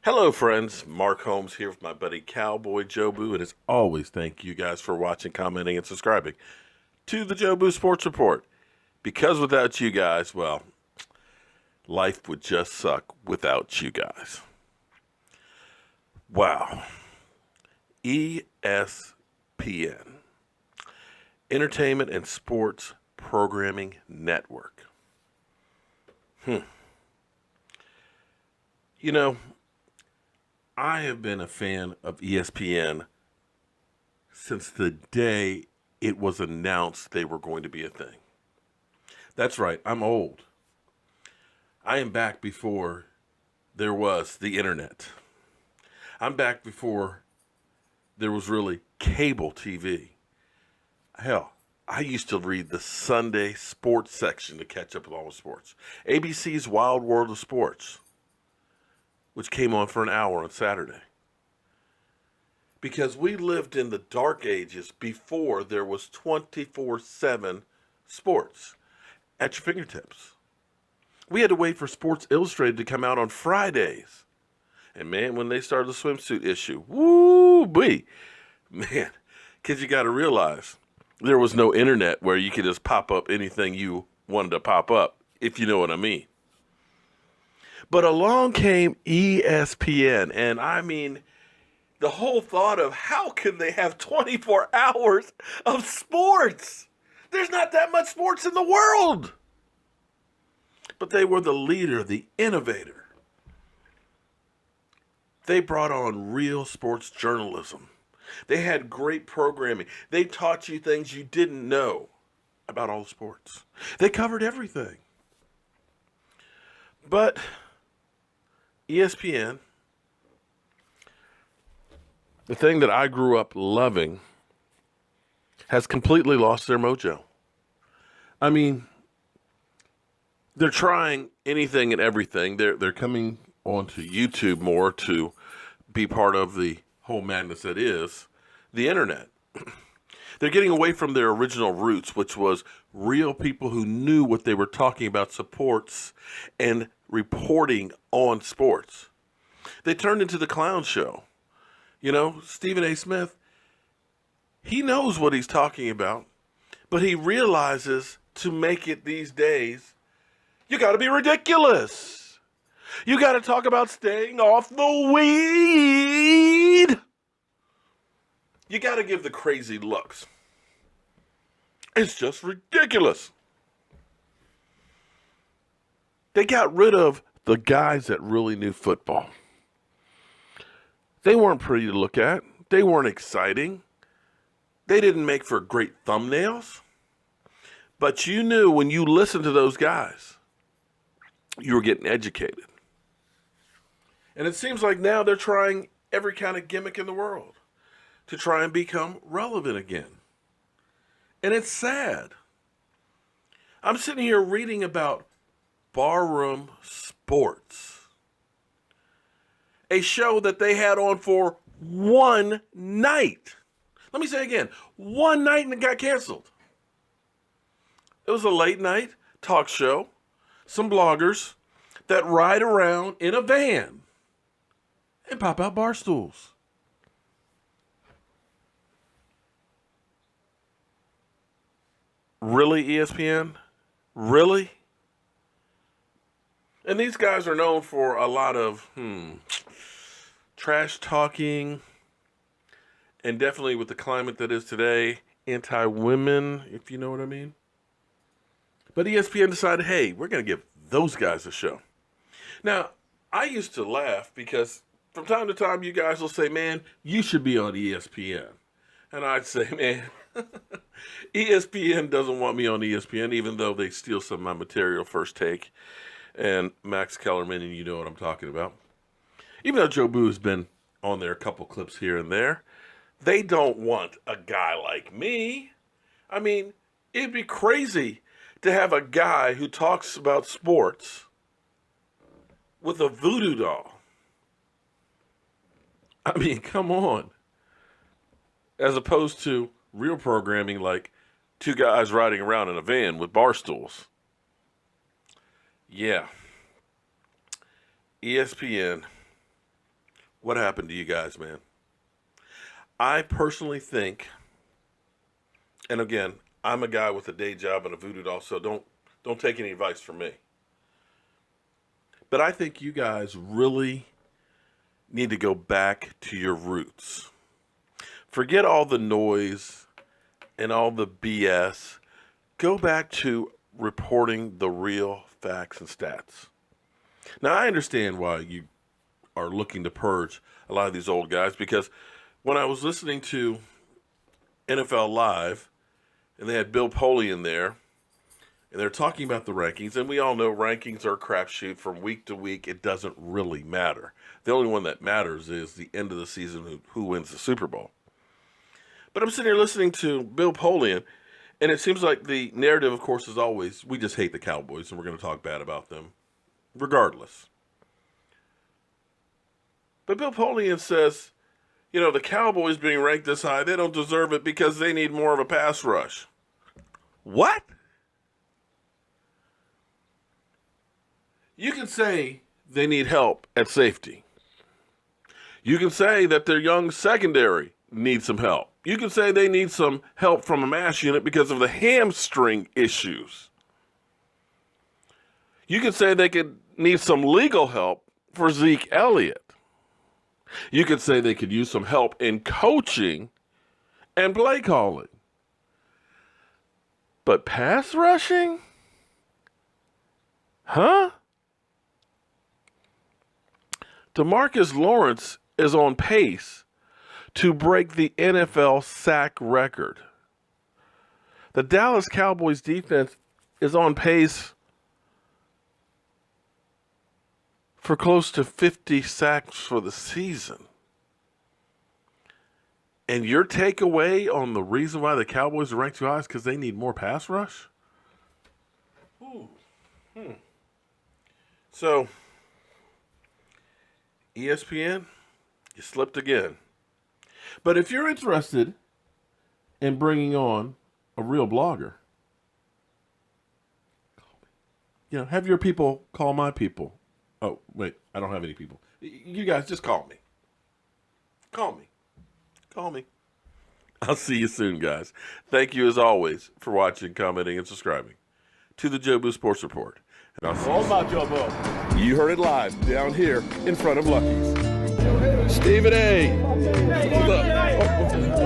Hello, friends. Mark Holmes here with my buddy CowboyJobu, and as always, thank you guys for watching, commenting, and subscribing to the Jobu Sports Report. Because without you guys, well, life would just suck without you guys. Wow. ESPN, Entertainment and Sports Programming Network. You know, I have been a fan of ESPN since the day it was announced they were going to be a thing. That's right, I'm old. I am back before there was the internet. I'm back before there was really cable TV. Hell, I used to read the Sunday sports section to catch up with all the sports. ABC's Wild World of Sports, which came on for an hour on Saturday. Because we lived in the dark ages before there was 24/7 sports at your fingertips. We had to wait for Sports Illustrated to come out on Fridays. And man, when they started the swimsuit issue, woo-wee. Man, because you got to realize there was no internet where you could just pop up anything you wanted to pop up, if you know what I mean. But along came ESPN, and I mean, the whole thought of how can they have 24 hours of sports? There's not that much sports in the world. But they were the leader, the innovator. They brought on real sports journalism. They had great programming. They taught you things you didn't know about all the sports. They covered everything. But ESPN, the thing that I grew up loving, has completely lost their mojo. I mean, they're trying anything and everything. They're coming onto YouTube more to be part of the whole madness that is the internet. They're getting away from their original roots, which was real people who knew what they were talking about sports and reporting on sports. They turned into the clown show. You know, Stephen A. Smith, he knows what he's talking about, but he realizes to make it these days, you got to be ridiculous. You got to talk about staying off the weed. You got to give the crazy looks. It's just ridiculous. They got rid of the guys that really knew football. They weren't pretty to look at. They weren't exciting. They didn't make for great thumbnails. But you knew when you listened to those guys, you were getting educated. And it seems like now they're trying every kind of gimmick in the world to try and become relevant again. And it's sad. I'm sitting here reading about Barroom Sports, a show that they had on for one night. Let me say again, one night and it got canceled. It was a late night talk show, some bloggers that ride around in a van and pop out bar stools. Really, ESPN? Really? And these guys are known for a lot of trash talking, and definitely with the climate that is today, anti-women, if you know what I mean. But ESPN decided, hey, we're going to give those guys a show. Now, I used to laugh because from time to time you guys will say, man, you should be on ESPN. And I'd say, man, ESPN doesn't want me on ESPN, even though they steal some of my material, First Take and Max Kellerman, and you know what I'm talking about. Even though Jobu has been on there a couple clips here and there, they don't want a guy like me. I mean, it'd be crazy to have a guy who talks about sports with a voodoo doll. I mean, come on. As opposed to real programming like two guys riding around in a van with bar stools. Yeah. ESPN what happened to you guys, man. I personally think, and again, I'm a guy with a day job and a voodoo doll, so don't take any advice from me. But I think you guys really need to go back to your roots. Forget all the noise and all the BS. Go back to reporting the real facts and stats. Now, I understand why you are looking to purge a lot of these old guys, because when I was listening to NFL Live, and they had Bill Poley in there, and they're talking about the rankings, and we all know rankings are a crapshoot from week to week. It doesn't really matter. The only one that matters is the end of the season, who wins the Super Bowl. But I'm sitting here listening to Bill Poley, and it seems like the narrative, of course, is always, we just hate the Cowboys, and we're going to talk bad about them, regardless. But Bill Poley says, the Cowboys being ranked this high, they don't deserve it because they need more of a pass rush. What? You can say they need help at safety. You can say that their young secondary needs some help. You can say they need some help from a mash unit because of the hamstring issues. You can say they could need some legal help for Zeke Elliott. You could say they could use some help in coaching and play calling. But pass rushing? Huh? DeMarcus Lawrence is on pace to break the NFL sack record. The Dallas Cowboys defense is on pace for close to 50 sacks for the season. And your takeaway on the reason why the Cowboys are ranked too high is because they need more pass rush? So, ESPN, you slipped again. But if you're interested in bringing on a real blogger, have your people call my people. Oh, wait, I don't have any people. You guys just call me. Call me. I'll see you soon, guys. Thank you, as always, for watching, commenting, and subscribing to the Jobu Sports Report. And I'll see you soon. All about Jobu. You heard it live down here in front of Lucky's. Stephen A. Look.